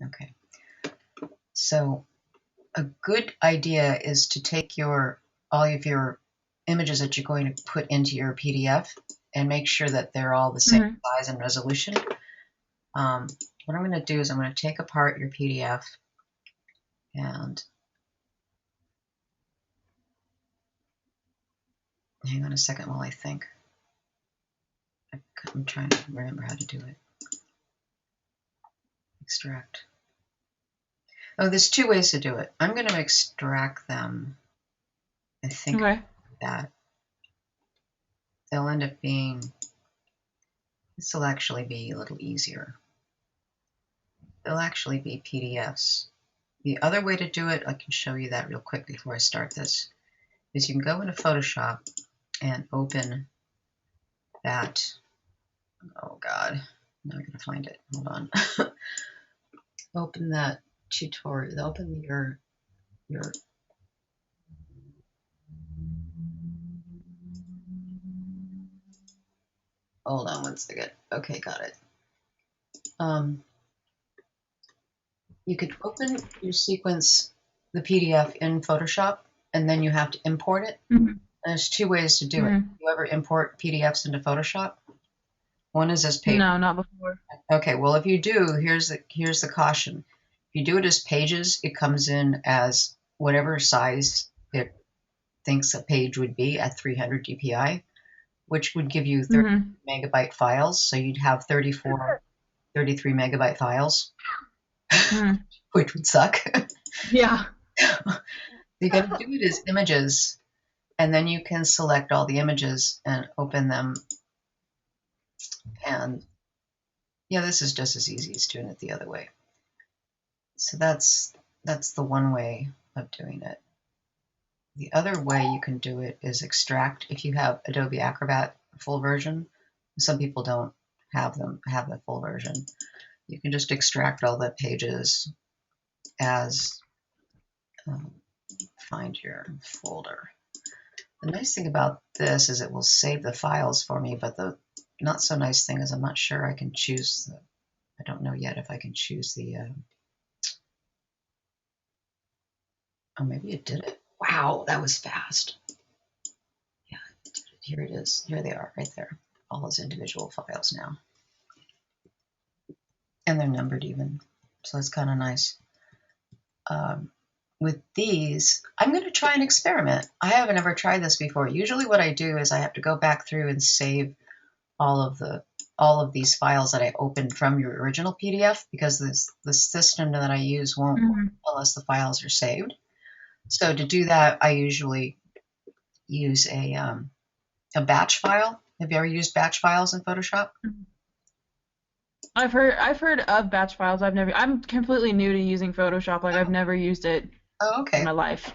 Okay. So a good idea is to take all of your images that you're going to put into your PDF and make sure that they're all the same size and resolution. What I'm going to do is I'm going to take apart your PDF and hang on a second while I think. I'm trying to remember how to do it. Extract. Oh, there's two ways to do it. I'm going to extract them. I think that they'll end up being, this will actually be a little easier. They'll actually be PDFs. The other way to do it, I can show you that real quick before I start this, is you can go into Photoshop and open that. Oh God, now I'm going to find it. Hold on. Open that tutorial. Open your. Hold on one second. Okay, got it. You could open your sequence, the PDF in Photoshop, and then you have to import it. There's two ways to do it. You ever import PDFs into Photoshop? One is as pages. No, not before. Okay, well, if you do, here's the caution. If you do it as pages, it comes in as whatever size it thinks a page would be at 300 dpi, which would give you 30 megabyte files. So you'd have 33 megabyte files, which would suck. Yeah. You got to do it as images, and then you can select all the images and open them. And yeah, this is just as easy as doing it the other way. So that's the one way of doing it. The other way you can do it is extract. If you have Adobe Acrobat full version, some people don't have the full version. You can just extract all the pages as find your folder. The nice thing about this is it will save the files for me, but the not so nice thing is I'm not sure I can choose I don't know yet if I can choose the oh, maybe it did it. Wow, that was fast. Yeah, it did it. Here it is. Here they are, right there. All those individual files now. And they're numbered even, so it's kind of nice. With these, I'm going to try an experiment. I haven't ever tried this before. Usually what I do is I have to go back through and save all of these files that I opened from your original PDF, because the system that I use won't work unless the files are saved. So to do that, I usually use a batch file. Have you ever used batch files in Photoshop? I've heard of batch files. I'm completely new to using Photoshop. Like I've never used it in my life.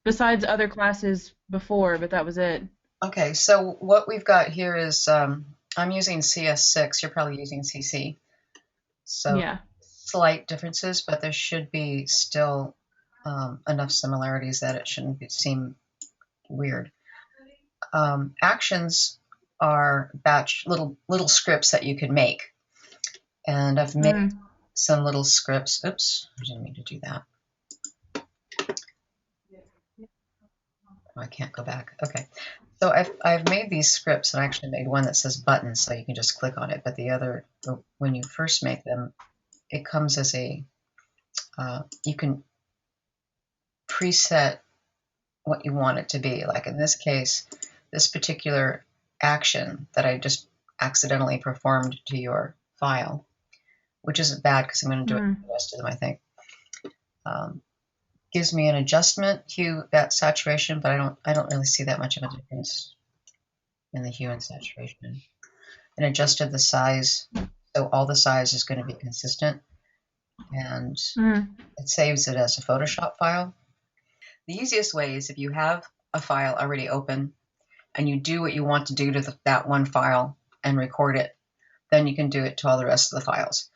Besides other classes before, but that was it. Okay, so what we've got here is I'm using CS6, you're probably using CC. So yeah, slight differences, but there should be still enough similarities that it shouldn't seem weird. Actions are batch little scripts that you can make. And I've made some little scripts. Oops, I didn't mean to do that. Oh, I can't go back. Okay. So I've made these scripts, and I actually made one that says buttons, so you can just click on it. But the other, when you first make them, it comes as a, you can preset what you want it to be. Like in this case, this particular action that I just accidentally performed to your file, which isn't bad because I'm going to do it for the rest of them, I think. Gives me an adjustment hue, that saturation, but I don't really see that much of a difference in the hue and saturation. And adjusted the size, so all the size is going to be consistent, and it saves it as a Photoshop file. The easiest way is if you have a file already open and you do what you want to do to that one file and record it, then you can do it to all the rest of the files.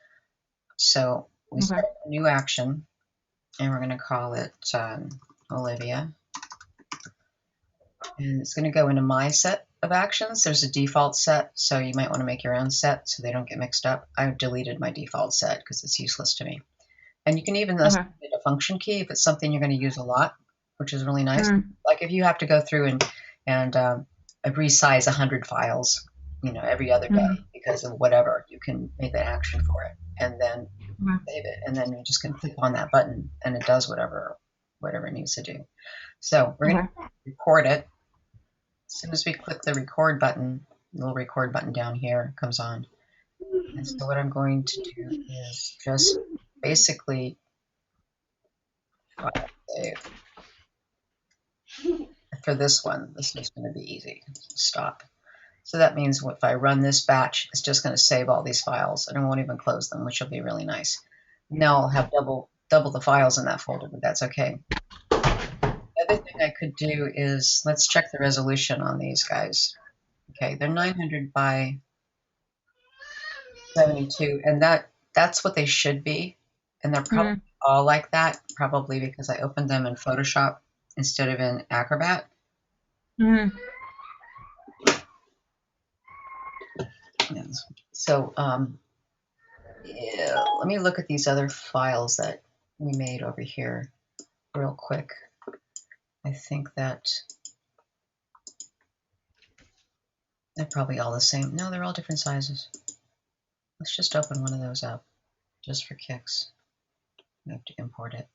So we start a new action, and we're going to call it Olivia. And it's going to go into my set of actions. There's a default set, so you might want to make your own set so they don't get mixed up. I deleted my default set because it's useless to me. And you can even assign a function key if it's something you're going to use a lot, which is really nice. Like if you have to go through and resize 100 files, every other day because of whatever, you can make an action for it and then save it, and then you just can click on that button and it does whatever it needs to do. So we're going to record it. As soon as we click the record button, the little record button down here comes on. And so what I'm going to do is just basically save. For this one, this is going to be easy. Stop. So that means if I run this batch, it's just going to save all these files, and I won't even close them, which will be really nice. Now I'll have double the files in that folder, but that's okay. The other thing I could do is, let's check the resolution on these guys. Okay, they're 900 by 72, and that's what they should be. And they're probably all like that, probably because I opened them in Photoshop instead of in Acrobat. So, yeah, let me look at these other files that we made over here real quick. I think that they're probably all the same. No, they're all different sizes. Let's just open one of those up, just for kicks. We have to import it.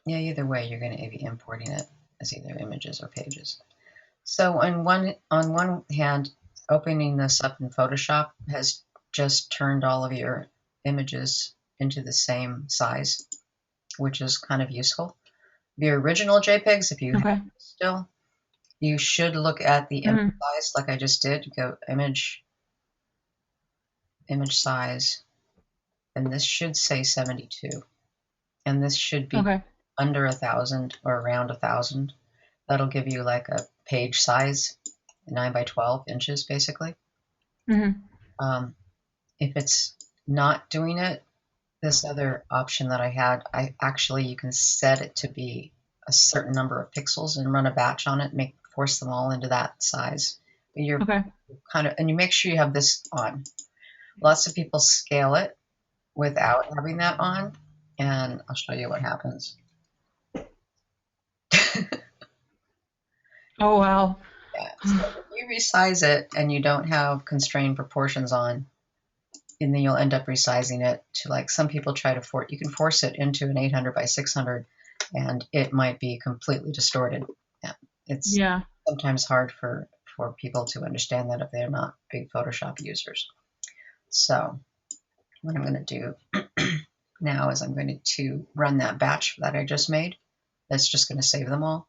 Yeah, either way, you're going to be importing it as either images or pages. So on one hand, opening this up in Photoshop has just turned all of your images into the same size, which is kind of useful. The original JPEGs, if you have still, you should look at the image size like I just did. Go image size, and this should say 72. And this should be under 1,000 or around 1,000. That'll give you like a page size, 9 by 12 inches, basically. If it's not doing it, this other option that I had, you can set it to be a certain number of pixels and run a batch on it, force them all into that size. But you're and you make sure you have this on. Lots of people scale it without having that on, and I'll show you what happens. Oh, wow. Yeah, so if you resize it and you don't have constrained proportions on, and then you'll end up resizing it to, like, some people try to you can force it into an 800 by 600 and it might be completely distorted. Yeah, it's sometimes hard for people to understand that if they're not big Photoshop users. So what I'm going to do now is I'm going to run that batch that I just made. That's just going to save them all.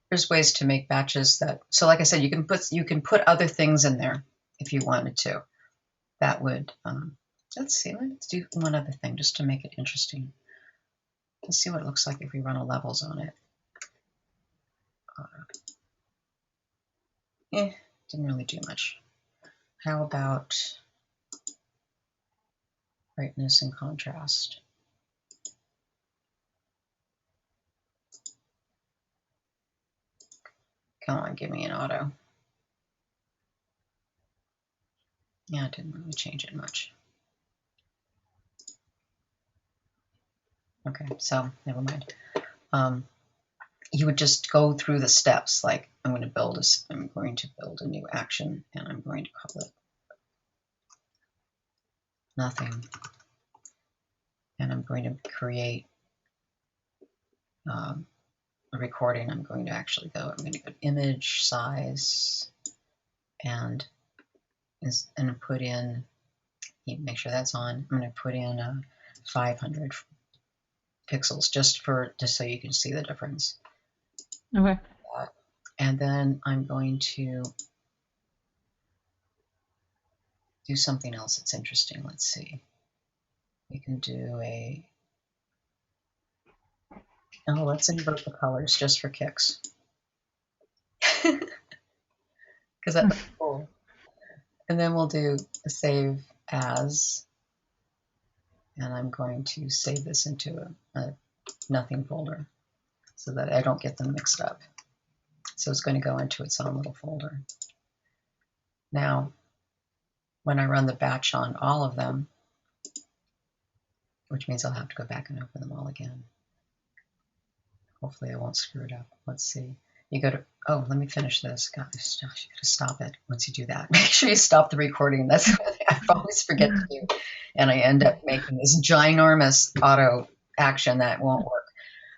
There's ways to make batches so like I said, you can put other things in there if you wanted to. That would, let's do one other thing just to make it interesting. Let's see what it looks like if we run a levels on it. Didn't really do much. How about brightness and contrast? Come on, give me an auto. Yeah, it didn't really change it much. Okay, so never mind. You would just go through the steps. Like I'm going to build a new action, and I'm going to call it nothing. And I'm going to create a recording. I'm going to go image size and put in, make sure that's on. I'm going to put in 500 pixels just so you can see the difference. Okay. And then I'm going to do something else that's interesting. Let's see. We can do let's invert the colors just for kicks. Because that looks cool. And then we'll do a save as, and I'm going to save this into a nothing folder so that I don't get them mixed up. So it's going to go into its own little folder. Now, when I run the batch on all of them, which means I'll have to go back and open them all again. Hopefully I won't screw it up. Let's see. You go to, oh, let me finish this. Gosh, you got to stop it once you do that. Make sure you stop the recording. That's what I always forget to do. And I end up making this ginormous auto action that won't work.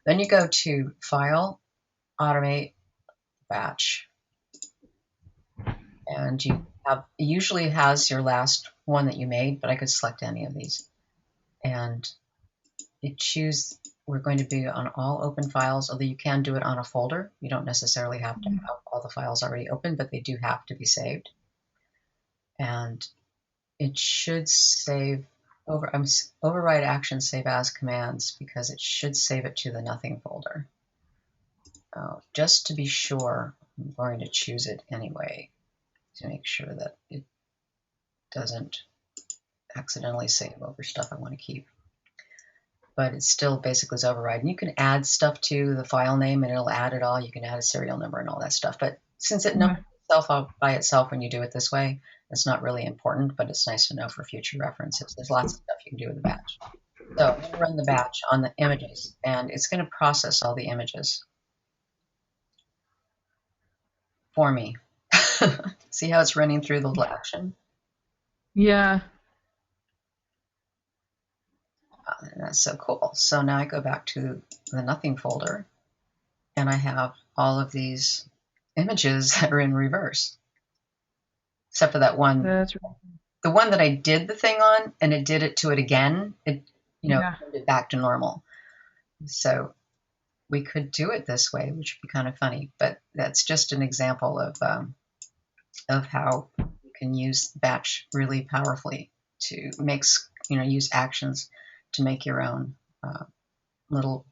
Then you go to File, Automate, Batch. And you have, it usually has your last one that you made, but I could select any of these. And you choose, we're going to be on all open files, although you can do it on a folder. You don't necessarily have to have all the files already open, but they do have to be saved. And it should save override action save as commands, because it should save it to the nothing folder. Just to be sure, I'm going to choose it anyway to make sure that it doesn't accidentally save over stuff I want to keep. But it still basically is override. And you can add stuff to the file name and it'll add it all. You can add a serial number and all that stuff. But since it numbers itself out by itself when you do it this way, it's not really important, but it's nice to know for future references. There's lots of stuff you can do with the batch. So I'm going to run the batch on the images, and it's going to process all the images for me. See how it's running through the little action? Yeah. And that's so cool. So now I go back to the nothing folder, and I have all of these images that are in reverse, except for that one. That's right. The one that I did the thing on, and it did it to it again. It, turned it back to normal. So we could do it this way, which would be kind of funny. But that's just an example of how you can use batch really powerfully to make, use actions to make your own little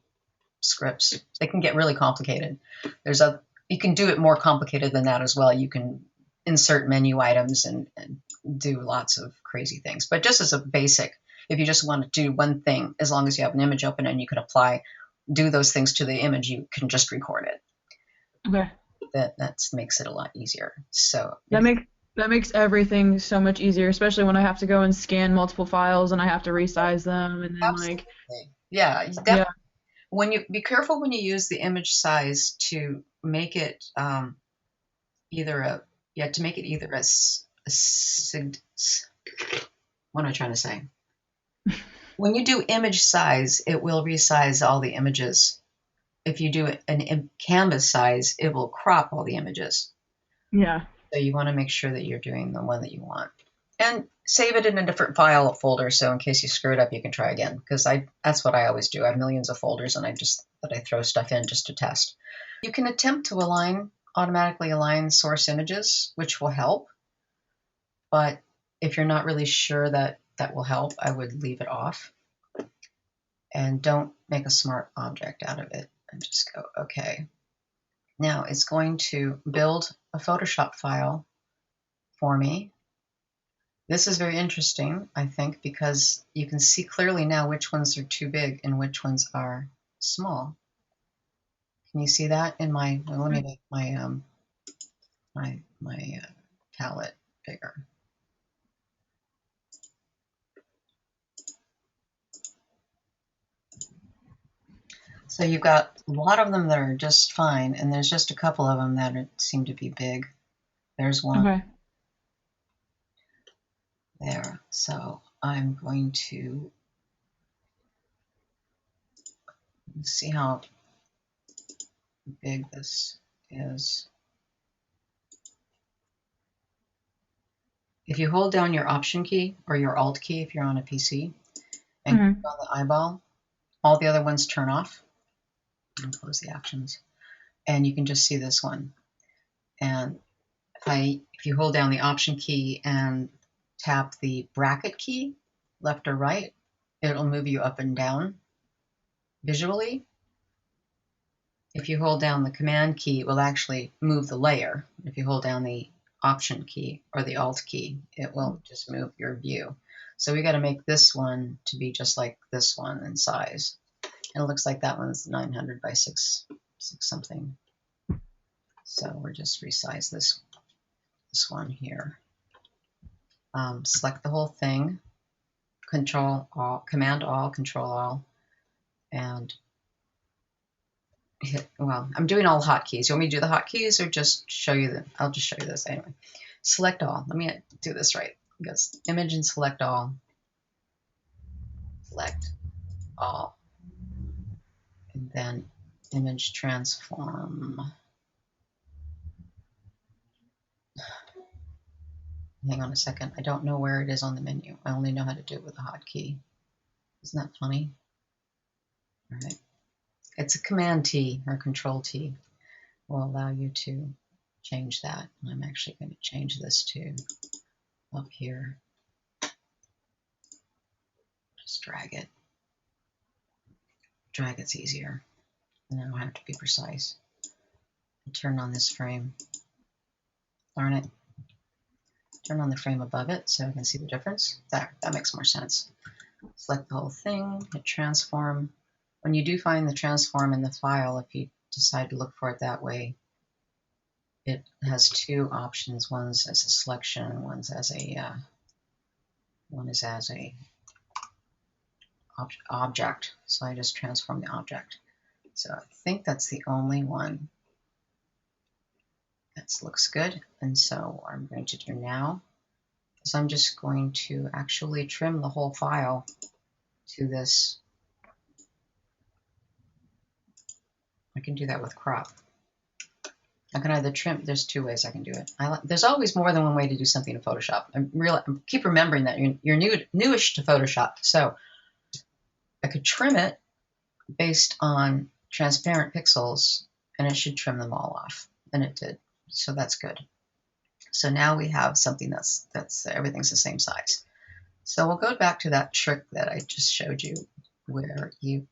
scripts. They can get really complicated. You can do it more complicated than that as well. You can insert menu items and do lots of crazy things. But just as a basic, if you just want to do one thing, as long as you have an image open and you can do those things to the image, you can just record it. Okay. That makes it a lot easier. So that makes everything so much easier, especially when I have to go and scan multiple files and I have to resize them, and then absolutely. Yeah, definitely. When you be careful when you use the image size to make it either a what am I trying to say? When you do image size, it will resize all the images. If you do it in canvas size, it will crop all the images. Yeah. So you want to make sure that you're doing the one that you want. And save it in a different file folder, so in case you screw it up, you can try again. Because that's what I always do. I have millions of folders, and I throw stuff in just to test. You can attempt to automatically align source images, which will help. But if you're not really sure that will help, I would leave it off. And don't make a smart object out of it. And just go, okay. Now it's going to build a Photoshop file for me. This is very interesting, I think, because you can see clearly now which ones are too big and which ones are small. Can you see that in my? Well, let me make my my palette bigger. So you've got a lot of them that are just fine, and there's just a couple of them that seem to be big. There's one. Okay. There. So I'm going to see how big this is. If you hold down your Option key or your Alt key if you're on a PC and click on the eyeball, all the other ones turn off. And close the actions. And you can just see this one. And if you hold down the Option key and tap the bracket key, left or right, it'll move you up and down visually. If you hold down the Command key, it will actually move the layer. If you hold down the Option key or the Alt key, it will just move your view. So we got to make this one to be just like this one in size. And it looks like that one's 900 by 6 something. So we'll just resize this one here. Select the whole thing, Control All, Command All, Control All, and hit, well, I'm doing all hotkeys. You want me to do the hotkeys or just show you the, I'll just show you this anyway. Select all. Let me do this right. Because image and select all. Select all. And then image transform. Hang on a second. I don't know where it is on the menu. I only know how to do it with a hotkey. Isn't that funny? All right. It's a Command T or Control T. Will allow you to change that. And I'm actually going to change this to up here. Just drag it. Drag it's easier. And I don't have to be precise. I'll turn on this frame. Darn it. Turn on the frame above it so I can see the difference. There, that makes more sense. Select the whole thing, hit transform. When you do find the transform in the file, if you decide to look for it that way, it has two options. One's as a selection, one's as a one is as a object. So I just transform the object. So I think that's the only one. That looks good. And so what I'm going to do now is I'm just going to actually trim the whole file to this. I can do that with crop. I can either trim, there's two ways I can do it. There's always more than one way to do something in Photoshop. I keep remembering that you're newish to Photoshop. So I could trim it based on transparent pixels, and it should trim them all off. And it did. So that's good. So now we have something that's everything's the same size. So we'll go back to that trick that I just showed you, where you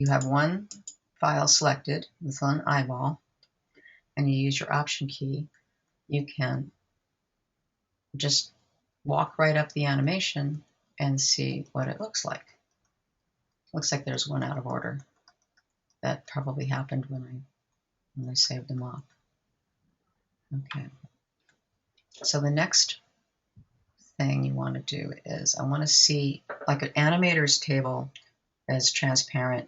have one file selected with one eyeball, and you use your Option key. You can just walk right up the animation and see what it looks like. Looks like there's one out of order. That probably happened when I saved them off. Okay. So the next thing you want to do is I want to see, like an animator's table is transparent,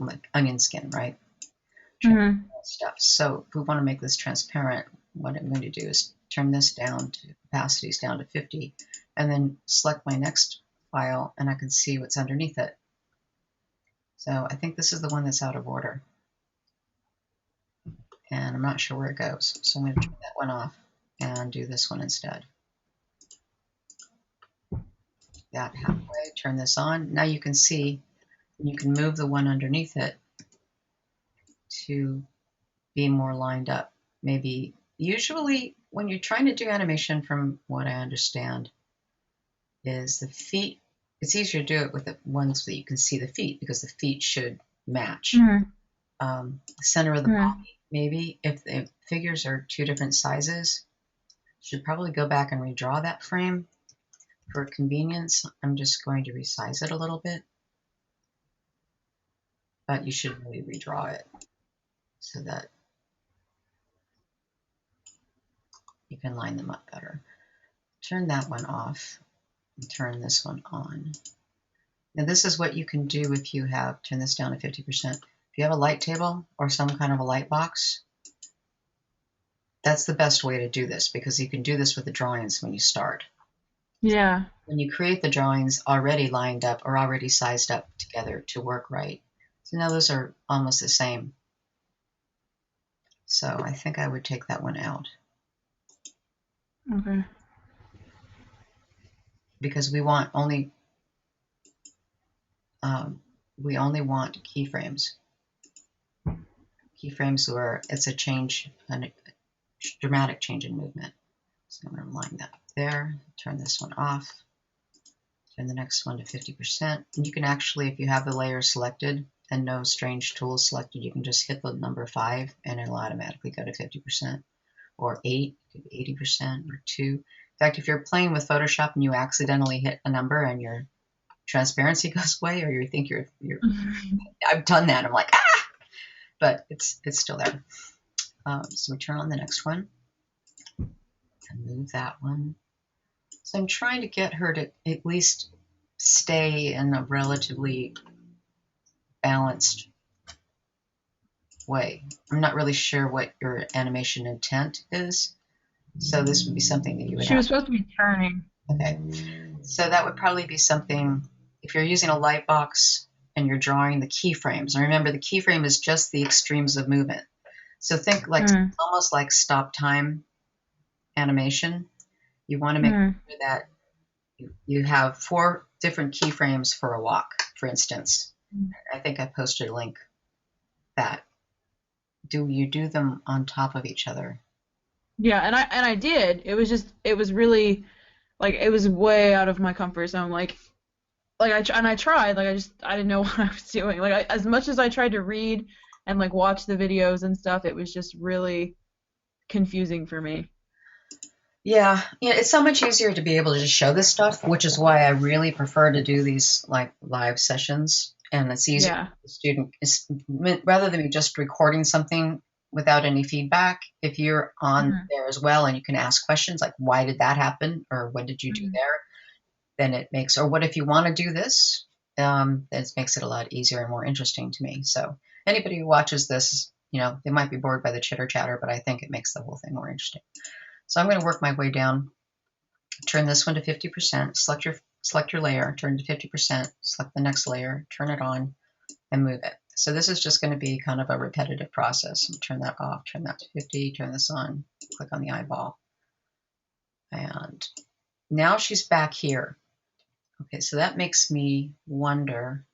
like onion skin, right? Stuff. So if we want to make this transparent, what I'm going to do is turn this down to opacities down to 50, and then select my next file, and I can see what's underneath it. So I think this is the one that's out of order, and I'm not sure where it goes. So I'm going to turn that one off and do this one instead. That halfway, turn this on. Now you can see, you can move the one underneath it to be more lined up. Maybe, usually when you're trying to do animation, from what I understand, is the feet, it's easier to do it with the ones that you can see the feet, because the feet should match. The center of the body, maybe, if the figures are two different sizes, should probably go back and redraw that frame. For convenience, I'm just going to resize it a little bit, but you should really redraw it so that you can line them up better. Turn that one off and turn this one on. Now this is what you can do if you have, turn this down to 50%. If you have a light table or some kind of a light box, that's the best way to do this, because you can do this with the drawings when you start. Yeah. When you create the drawings already lined up or already sized up together to work right. So now those are almost the same. So I think I would take that one out. Okay. Because we want only want keyframes. Keyframes where it's a change, a dramatic change in movement. So I'm going to line that up there, turn this one off, turn the next one to 50%. And you can actually, if you have the layer selected and no strange tools selected, you can just hit the number 5 and it'll automatically go to 50%. Or 8, it could be 80%, or 2. In fact, if you're playing with Photoshop and you accidentally hit a number and your transparency goes away, or you think you're I've done that. I'm like, ah! but it's still there. So we turn on the next one and move that one. So I'm trying to get her to at least stay in a relatively balanced way. I'm not really sure what your animation intent is, so this would be something that you would She was supposed to be turning. Okay, so that would probably be something, if you're using a light box and you're drawing the keyframes, and remember the keyframe is just the extremes of movement. So think like almost like stop time animation. You want to make sure that you have 4 different keyframes for a walk, for instance. I think I posted a link that. Do you do them on top of each other? Yeah, and I did. It was really like it was way out of my comfort zone. I tried. I didn't know what I was doing. As much as I tried to read and like watch the videos and stuff, it was just really confusing for me. Yeah, it's so much easier to be able to just show this stuff, which is why I really prefer to do these like live sessions. And it's easier for the student, rather than me just recording something without any feedback. If you're on there as well and you can ask questions like, why did that happen? Or what did you do there? Then it makes, or what if you want to do this? It makes it a lot easier and more interesting to me. So anybody who watches this, they might be bored by the chitter chatter, but I think it makes the whole thing more interesting. So I'm going to work my way down, turn this one to 50%, select your layer, turn to 50%, select the next layer, turn it on, and move it. So this is just going to be kind of a repetitive process. Turn that off, turn that to 50, turn this on, click on the eyeball. And now she's back here. Okay, so that makes me wonder,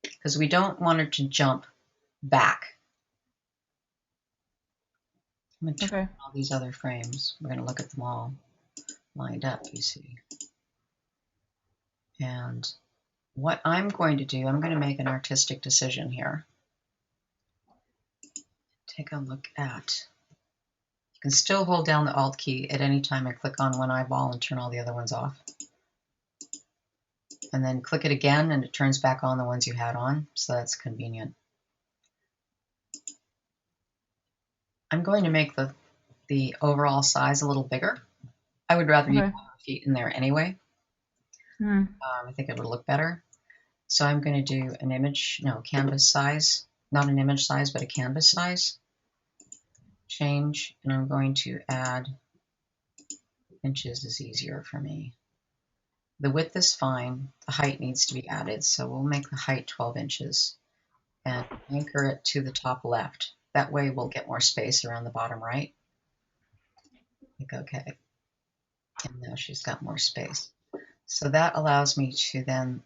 because we don't want her to jump back. I'm going to turn all these other frames. We're going to look at them all lined up, you see. And what I'm going to do, I'm going to make an artistic decision here. Take a look at, you can still hold down the Alt key at any time I click on one eyeball and turn all the other ones off. And then click it again and it turns back on the ones you had on, so that's convenient. I'm going to make the overall size a little bigger. I would rather you have feet in there anyway. I think it would look better. So I'm going to do an image, canvas size, not an image size, but a canvas size. Change, and I'm going to add, inches is easier for me. The width is fine, the height needs to be added, so we'll make the height 12 inches and anchor it to the top left. That way we'll get more space around the bottom right. Click OK. And now she's got more space. So that allows me to then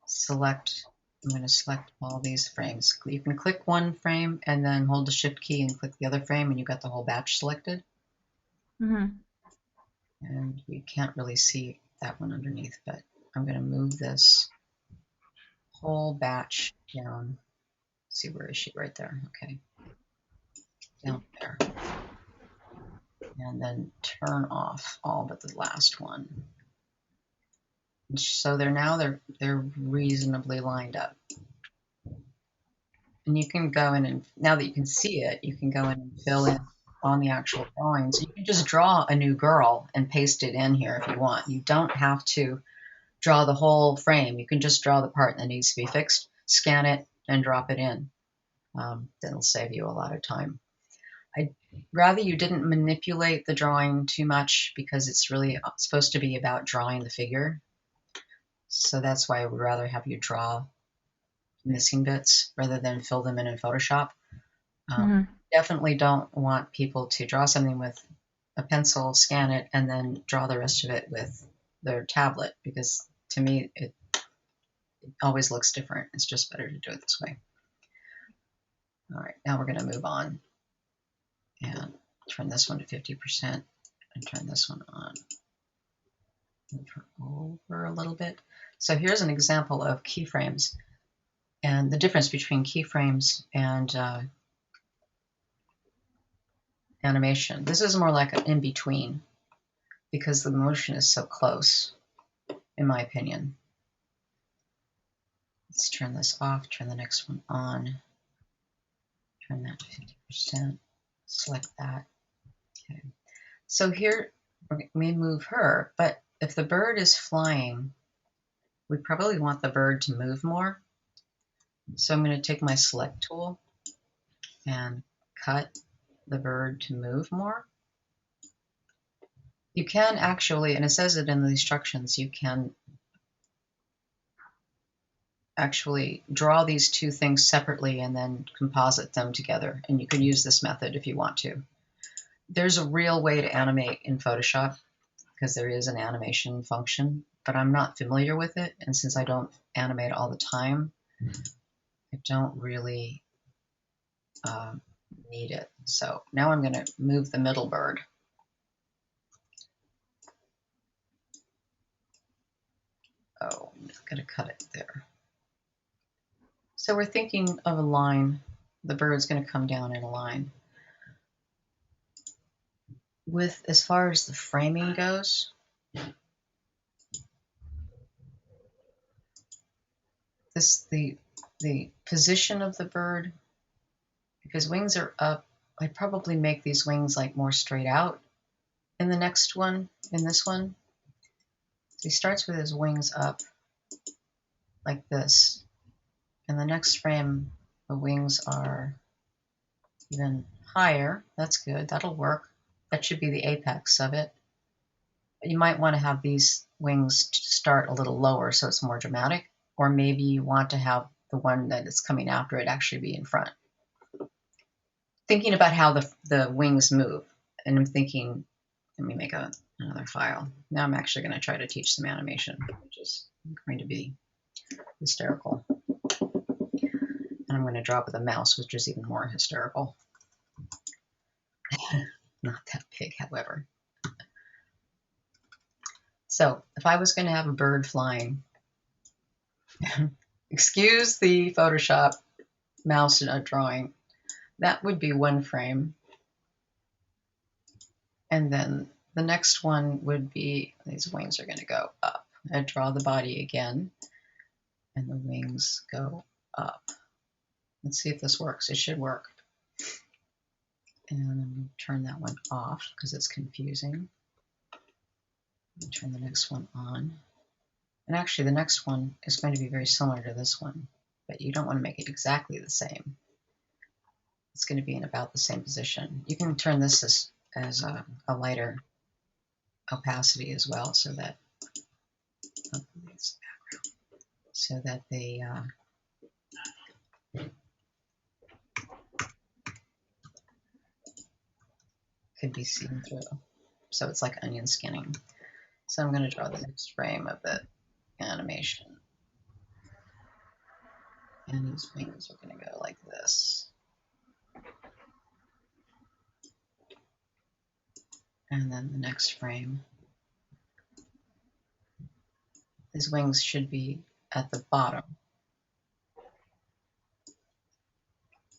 select, I'm going to select all these frames. You can click one frame and then hold the Shift key and click the other frame and you've got the whole batch selected. And you can't really see that one underneath, but I'm going to move this whole batch down. Let's see, where is she? Right there. Okay. Down there. And then turn off all but the last one. So they're reasonably lined up. And you can go in and, now that you can see it, you can go in and fill in on the actual drawings. You can just draw a new girl and paste it in here if you want. You don't have to draw the whole frame. You can just draw the part that needs to be fixed, scan it, and drop it in. That'll save you a lot of time. I'd rather you didn't manipulate the drawing too much because it's really supposed to be about drawing the figure. So that's why I would rather have you draw missing bits rather than fill them in Photoshop. Definitely don't want people to draw something with a pencil, scan it, and then draw the rest of it with their tablet, because to me it always looks different. It's just better to do it this way. All right, now we're going to move on and turn this one to 50% and turn this one on. Move her over a little bit. So here's an example of keyframes and the difference between keyframes and animation. This is more like an in-between because the motion is so close, in my opinion. Let's turn this off, turn the next one on, turn that to 50%, select that. Okay. So here we may move her, but if the bird is flying, we probably want the bird to move more. So I'm going to take my select tool and cut the bird to move more. You can actually, and it says it in the instructions, you can actually draw these two things separately and then composite them together. And you can use this method if you want to. There's a real way to animate in Photoshop because there is an animation function, but I'm not familiar with it. And since I don't animate all the time, I don't really need it. So now I'm going to move the middle bird. Oh, I'm going to cut it there. So we're thinking of a line. The bird's going to come down in a line. With as far as the framing goes, the position of the bird, if his wings are up, I'd probably make these wings like more straight out in the next one, in this one. So he starts with his wings up like this. In the next frame, the wings are even higher. That's good. That'll work. That should be the apex of it. You might want to have these wings start a little lower so it's more dramatic, or maybe you want to have the one that is coming after it actually be in front. Thinking about how the wings move, and I'm thinking, let me make another file. Now I'm actually going to try to teach some animation, which is going to be hysterical. And I'm going to draw with a mouse, which is even more hysterical. Not that big, however. So if I was going to have a bird flying, excuse the Photoshop mouse drawing, that would be one frame. And then the next one would be, these wings are going to go up. I draw the body again, and the wings go up. Let's see if this works. It should work. And I'm going to turn that one off because it's confusing. Turn the next one on. And actually, the next one is going to be very similar to this one, but you don't want to make it exactly the same. It's going to be in about the same position. You can turn this as a lighter opacity as well, so that they could be seen through. So it's like onion skinning. So I'm going to draw the next frame of the animation. And these wings are going to go like this. And then the next frame, his wings should be at the bottom.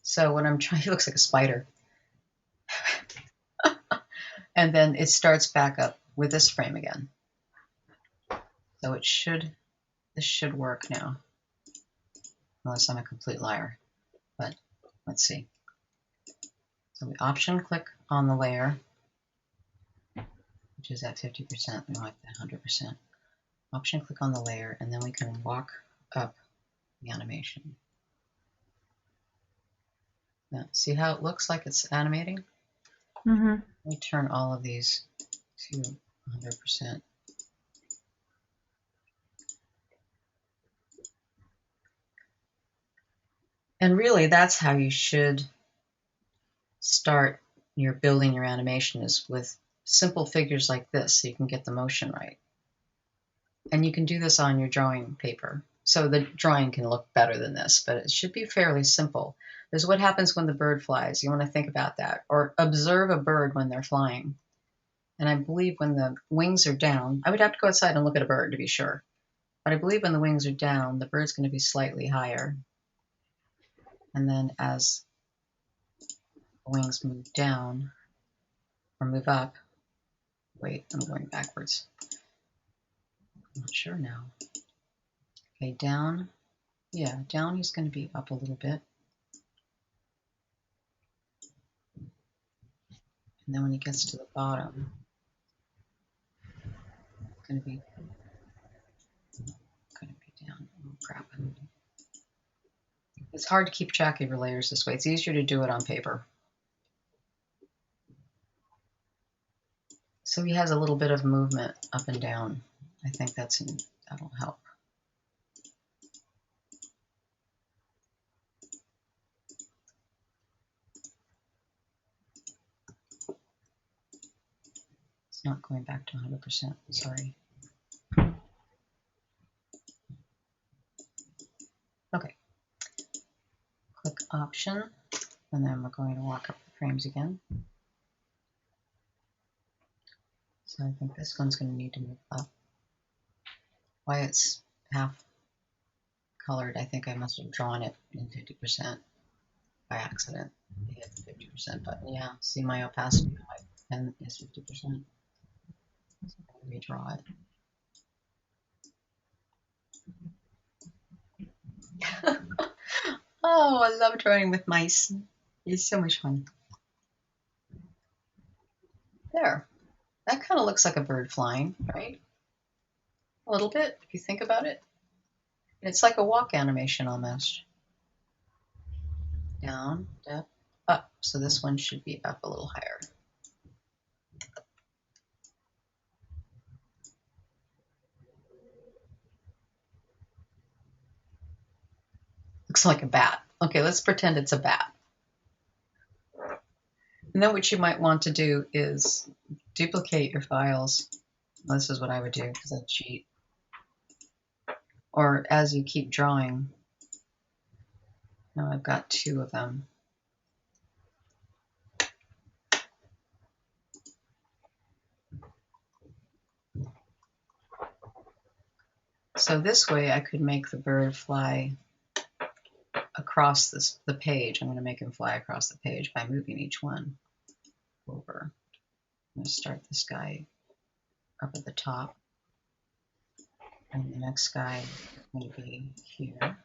So when I'm trying, he looks like a spider. And then it starts back up with this frame again. So this should work now. Unless I'm a complete liar. But let's see. So we option click on the layer, which is at 50%. We like that 100%. Option click on the layer, and then we can walk up the animation. Now, see how it looks like it's animating? Mm-hmm. Let me turn all of these to 100%. And really, that's how you should start your building your animation, is with simple figures like this, so you can get the motion right. And you can do this on your drawing paper. So the drawing can look better than this, but it should be fairly simple. There's what happens when the bird flies. You want to think about that. Or observe a bird when they're flying. And I believe when the wings are down, I would have to go outside and look at a bird to be sure. But I believe when the wings are down, the bird's going to be slightly higher. And then as the wings move down or move up, wait, I'm going backwards. I'm not sure now. Okay, down, Yeah, down he's going to be up a little bit. And then when he gets to the bottom, it's going to be down. Oh, crap. It's hard to keep track of your layers this way. It's easier to do it on paper. So he has a little bit of movement up and down. I think that'll help. It's not going back to 100%. Sorry. Okay. Click Option, and then we're going to walk up the frames again. So I think this one's going to need to move up. Why it's half colored, I think I must have drawn it in 50% by accident. I hit the 50% button. Yeah, see my opacity on my pen is 50%. So I'm going to redraw it. Oh, I love drawing with mice. It's so much fun. There. That kind of looks like a bird flying, right? A little bit, if you think about it. It's like a walk animation almost. Down, up. So this one should be up a little higher. Looks like a bat. Okay, let's pretend it's a bat. And then what you might want to do is duplicate your files. Well, this is what I would do because I cheat. Or as you keep drawing. Now I've got 2 of them. So this way I could make the bird fly across the page. I'm going to make him fly across the page by moving each one over. I'm going to start this guy up at the top. And the next guy is going to be here.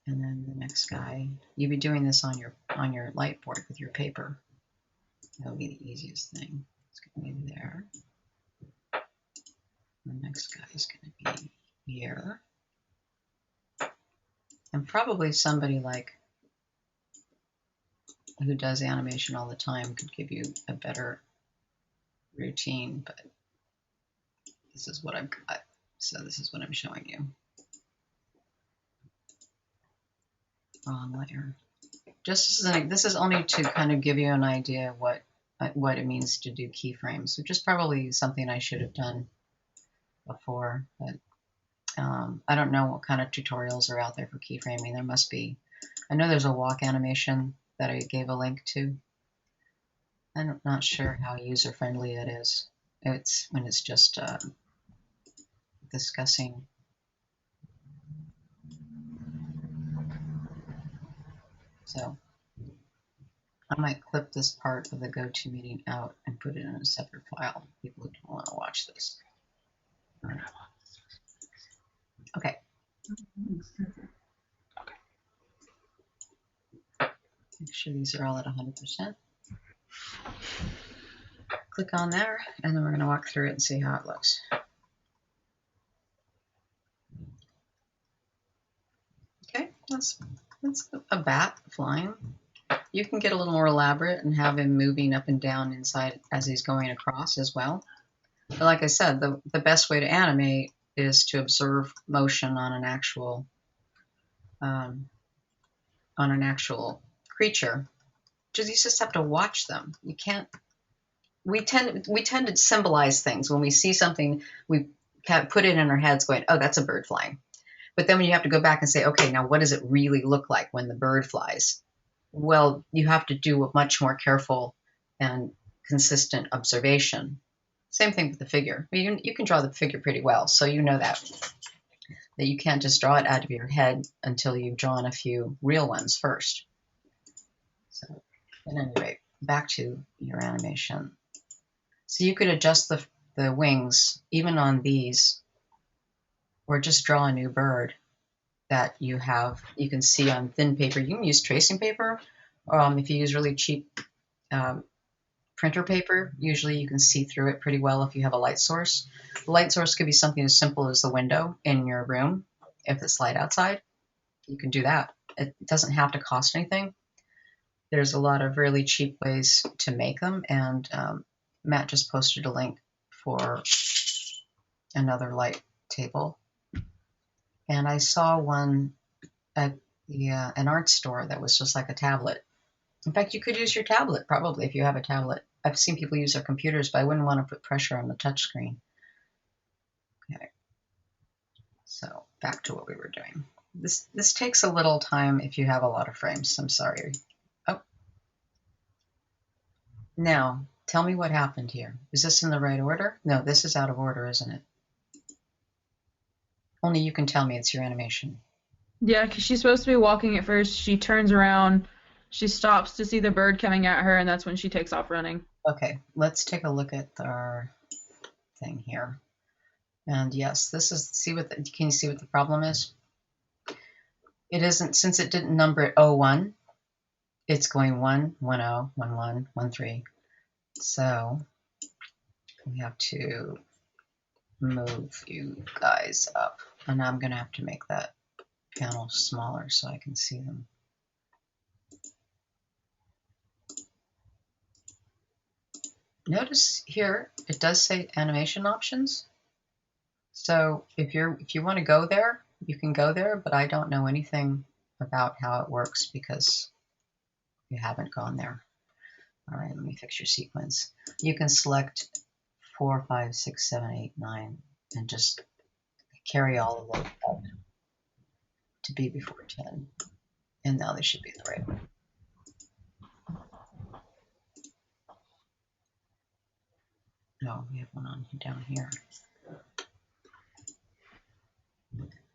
And then the next guy, you'd be doing this on your light board with your paper. That would be the easiest thing. It's going to be there. The next guy is going to be here. And probably somebody like who does animation all the time could give you a better routine, but this is what I've got. So this is what I'm showing you. Wrong layer. Just as this is only to kind of give you an idea of what it means to do keyframes, which is probably something I should have done before, but I don't know what kind of tutorials are out there for keyframing. There must be. I know there's a walk animation that I gave a link to. I'm not sure how user-friendly it is. It's when it's just discussing. So I might clip this part of the GoToMeeting out and put it in a separate file. People who don't want to watch this. Okay. Make sure these are all at 100%. Click on there, and then we're going to walk through it and see how it looks. Okay, that's a bat flying. You can get a little more elaborate and have him moving up and down inside as he's going across as well. But like I said, the best way to animate is to observe motion on an actual creature. You just have to watch them. You can't. We tend to symbolize things when we see something. We put it in our heads, going, "Oh, that's a bird flying." But then when you have to go back and say, "Okay, now what does it really look like when the bird flies?" Well, you have to do a much more careful and consistent observation. Same thing with the figure. You can draw the figure pretty well, so you know that you can't just draw it out of your head until you've drawn a few real ones first. So, at any rate, back to your animation. So you could adjust the wings even on these, or just draw a new bird that you can see on thin paper. You can use tracing paper. If you use really cheap printer paper, usually you can see through it pretty well if you have a light source. The light source could be something as simple as the window in your room. If it's light outside, you can do that. It doesn't have to cost anything. There's a lot of really cheap ways to make them, and Matt just posted a link for another light table. And I saw one at an art store that was just like a tablet. In fact, you could use your tablet probably if you have a tablet. I've seen people use their computers, but I wouldn't want to put pressure on the touch screen. Okay. So back to what we were doing. This takes a little time if you have a lot of frames. I'm sorry. Oh. Now, tell me what happened here. Is this in the right order? No, this is out of order, isn't it? Only you can tell me it's your animation. Yeah, because she's supposed to be walking at first. She turns around, she stops to see the bird coming at her, and that's when she takes off running. Okay, let's take a look at our thing here. And yes, this is, can you see what the problem is? It isn't, since it didn't number it 01, it's going 1, 1, 0, 1, 1, 1, 3. So we have to move you guys up. And I'm going to have to make that panel smaller so I can see them. Notice here, it does say animation options. So if you want to go there, you can go there, but I don't know anything about how it works because you haven't gone there. All right, let me fix your sequence. You can select 4, 5, 6, 7, 8, 9, and just carry all of those up to be before 10. And now they should be the right way. No, we have one on down here.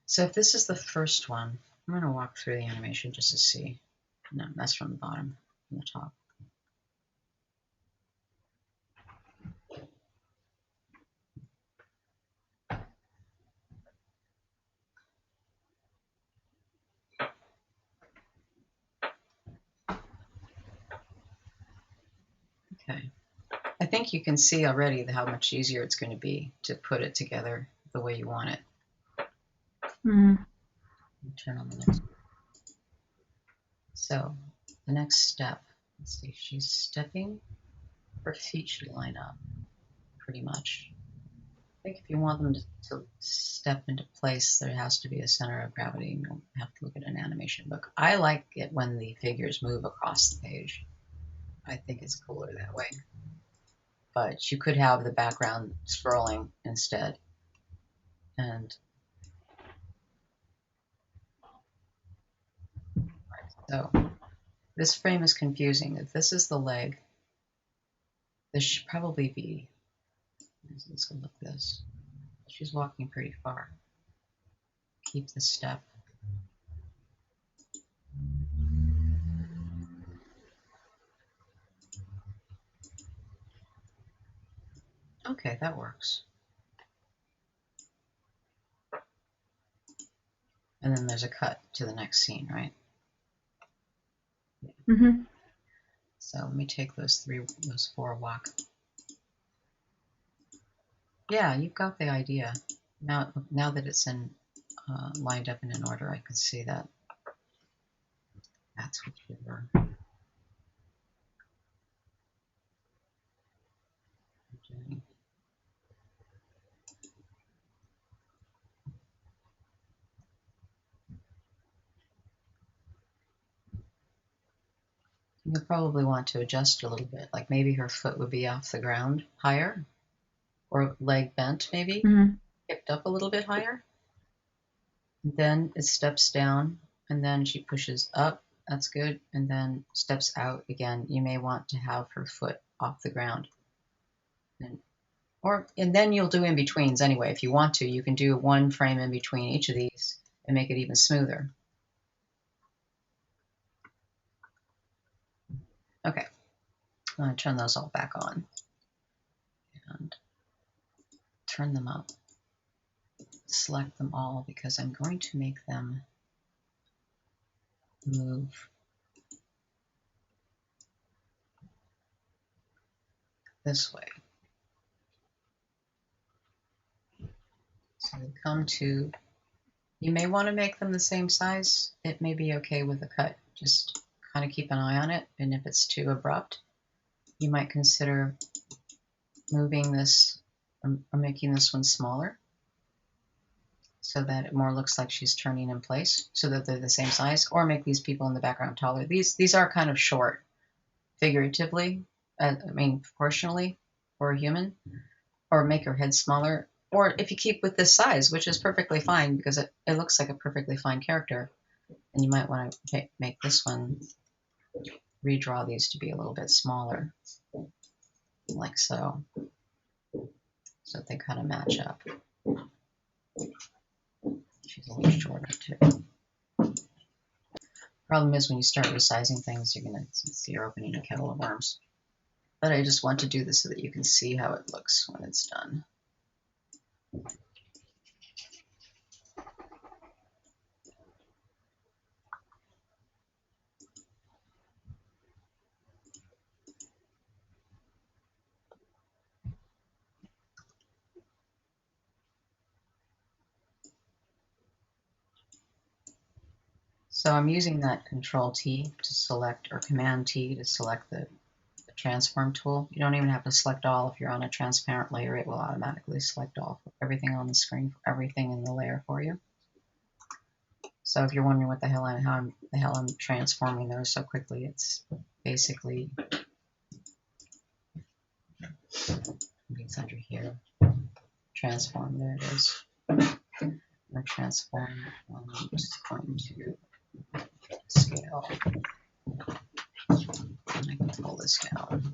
So if this is the first one, I'm going to walk through the animation just to see. No, that's from the bottom, from the top. Okay. I think you can see already how much easier it's going to be to put it together the way you want it. Turn on the next one. So the next step, let's see, she's stepping. Her feet should line up pretty much. I think if you want them to step into place, there has to be a center of gravity. You'll have to look at an animation book. I like it when the figures move across the page. I think it's cooler that way. But you could have the background scrolling instead. And so this frame is confusing. If this is the leg, this should probably be, let's go look at this. She's walking pretty far. Keep the step. Okay, that works. And then there's a cut to the next scene, right? Yeah. So let me take those 4 walk. Yeah, you've got the idea. Now that it's in lined up in an order, I can see that. That's what you were doing. You'll probably want to adjust a little bit, like maybe her foot would be off the ground higher, or leg bent maybe, picked up a little bit higher. And then it steps down, and then she pushes up, that's good, and then steps out again. You may want to have her foot off the ground. And then you'll do in-betweens anyway. If you want to, you can do 1 frame in between each of these and make it even smoother. Okay, I'm going to turn those all back on and turn them up. Select them all because I'm going to make them move this way. So we come to, you may want to make them the same size. It may be okay with a cut. Just kind of keep an eye on it. And if it's too abrupt, you might consider moving this or making this one smaller so that it more looks like she's turning in place so that they're the same size, or make these people in the background taller. These are kind of short figuratively, proportionally for a human, or make her head smaller. Or if you keep with this size, which is perfectly fine because it looks like a perfectly fine character, and you might want to make this one, redraw these to be a little bit smaller, like so, so that they kind of match up. She's a little shorter too. Problem is when you start resizing things, you're going to see you're opening a kettle of worms. But I just want to do this so that you can see how it looks when it's done. So I'm using that Control T to select, or Command T to select the transform tool. You don't even have to select all. If you're on a transparent layer, it will automatically select all, everything on the screen, everything in the layer for you. So if you're wondering what the hell I'm transforming those so quickly, it's basically it's under here. Transform, there it is. Or transform. I'm just going to scale. And I can pull this down.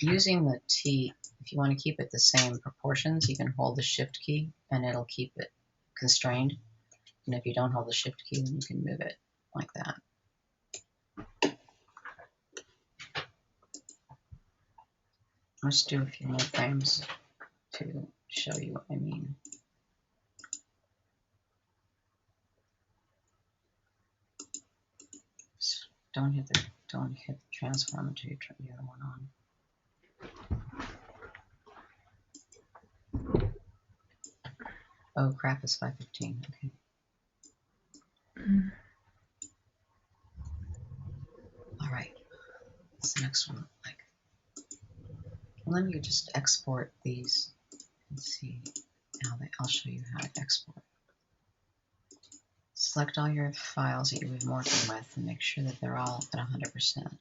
Using the T, if you want to keep it the same proportions, you can hold the Shift key and it'll keep it constrained. And if you don't hold the Shift key, then you can move it like that. Let's do a few more frames to show you what I mean. Just don't hit the transform until you turn the other one on. Oh crap, it's 5:15. Okay. All right. What's the next one look like? Let me just export these and see how I'll show you how to export. Select all your files that you've been working with and make sure that they're all at 100%.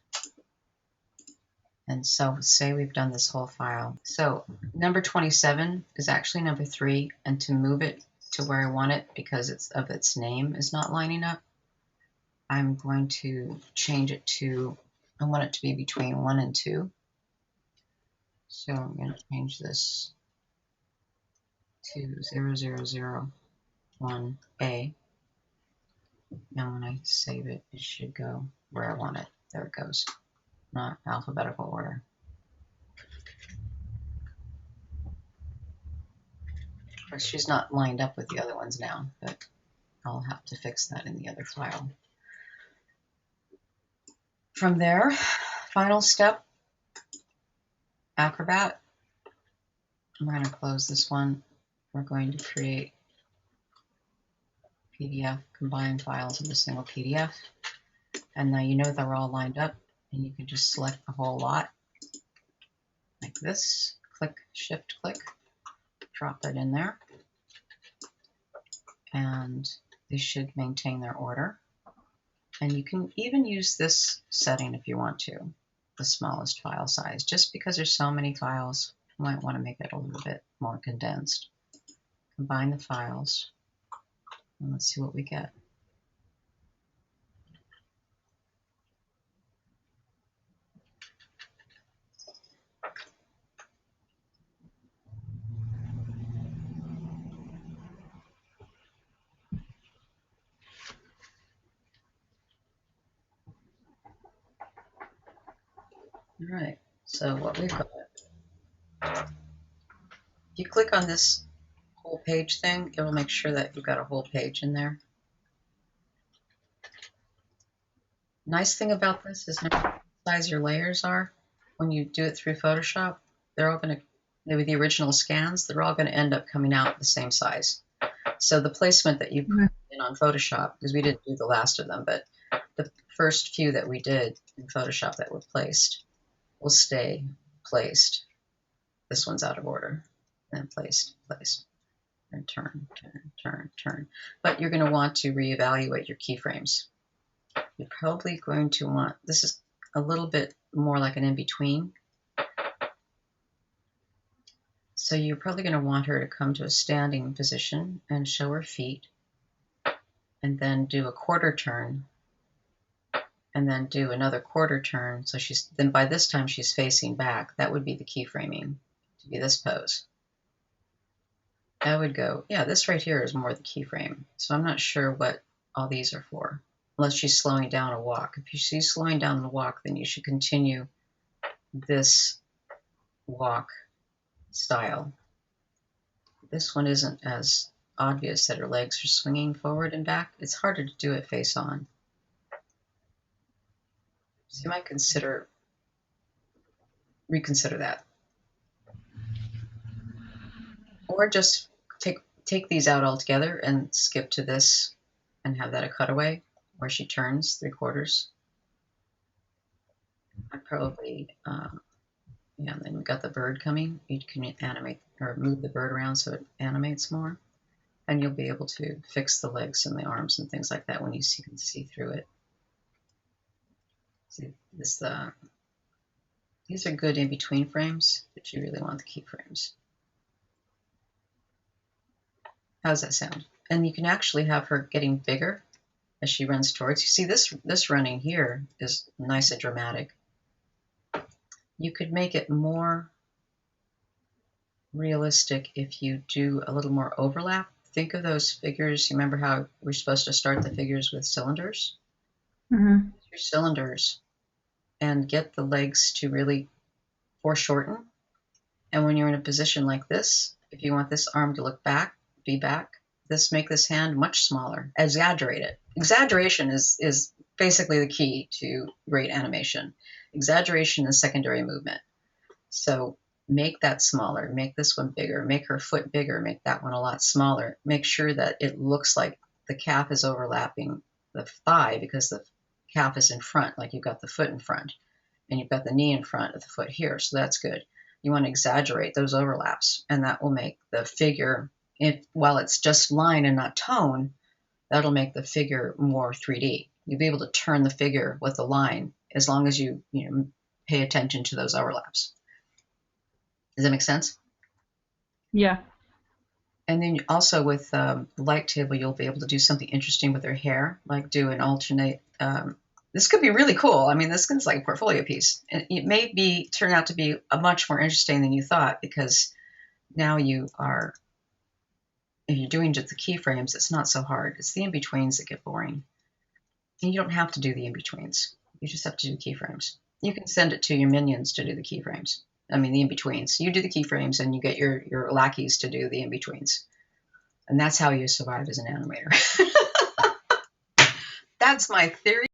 And so say we've done this whole file. So number 27 is actually number 3, and to move it to where I want it because its name is not lining up, I'm going to change it to, I want it to be between 1 and 2. So I'm going to change this to 0001A. Now when I save it, it should go where I want it. There it goes. Not alphabetical order. Of course, she's not lined up with the other ones now, but I'll have to fix that in the other file. From there, final step, Acrobat. We're going to close this one. We're going to create PDF, combine files into a single PDF. And now you know they're all lined up, and you can just select the whole lot like this. Click, Shift click, drop it in there. And they should maintain their order. And you can even use this setting if you want to, the smallest file size. Just because there's so many files, you might want to make it a little bit more condensed. Combine the files, and let's see what we get. All right, so what we've got, if you click on this whole page thing, it will make sure that you've got a whole page in there. Nice thing about this is no matter what size your layers are, when you do it through Photoshop, they're all going to, maybe the original scans, they're all going to end up coming out the same size. So the placement that you put in on Photoshop, because we didn't do the last of them, but the first few that we did in Photoshop that were placed will stay placed. This one's out of order. And placed, and turn, turn, turn, turn. But you're going to want to reevaluate your keyframes. You're probably going to want, this is a little bit more like an in-between. So you're probably going to want her to come to a standing position and show her feet, and then do a quarter turn, and then do another quarter turn. So then by this time she's facing back. That would be the keyframing, to be this pose. That would go, yeah, this right here is more the keyframe. So I'm not sure what all these are for, unless she's slowing down a walk. If she's slowing down the walk, then you should continue this walk style. This one isn't as obvious that her legs are swinging forward and back. It's harder to do it face on. So you might reconsider that. Or just take these out altogether and skip to this and have that a cutaway where she turns 3/4. I'd probably, yeah, and then we've got the bird coming. You can animate or move the bird around so it animates more. And you'll be able to fix the legs and the arms and things like that when you can see through it. See, these are good in-between frames, but you really want the keyframes. How's that sound? And you can actually have her getting bigger as she runs towards you. See, this running here is nice and dramatic. You could make it more realistic if you do a little more overlap. Think of those figures. You remember how we're supposed to start the figures with cylinders? Mm-hmm. Your cylinders, and get the legs to really foreshorten. And when you're in a position like this, if you want this arm to look back, make this hand much smaller. Exaggerate it. Exaggeration is basically the key to great animation. Exaggeration is secondary movement. So make that smaller, make this one bigger, make her foot bigger, make that one a lot smaller. Make sure that it looks like the calf is overlapping the thigh because the calf is in front, like you've got the foot in front, and you've got the knee in front of the foot here. So that's good. You want to exaggerate those overlaps, and that will make the figure, while it's just line and not tone, that'll make the figure more 3D. You'll be able to turn the figure with the line as long as you pay attention to those overlaps. Does that make sense? Yeah. And then also with the light table, you'll be able to do something interesting with her hair, like do an alternate. This could be really cool. I mean, this is like a portfolio piece. And it may turn out to be much more interesting than you thought, because now if you're doing just the keyframes, it's not so hard. It's the in-betweens that get boring. And you don't have to do the in-betweens. You just have to do the keyframes. You can send it to your minions to do the keyframes. I mean, the in-betweens. You do the keyframes and you get your lackeys to do the in-betweens. And that's how you survive as an animator. That's my theory.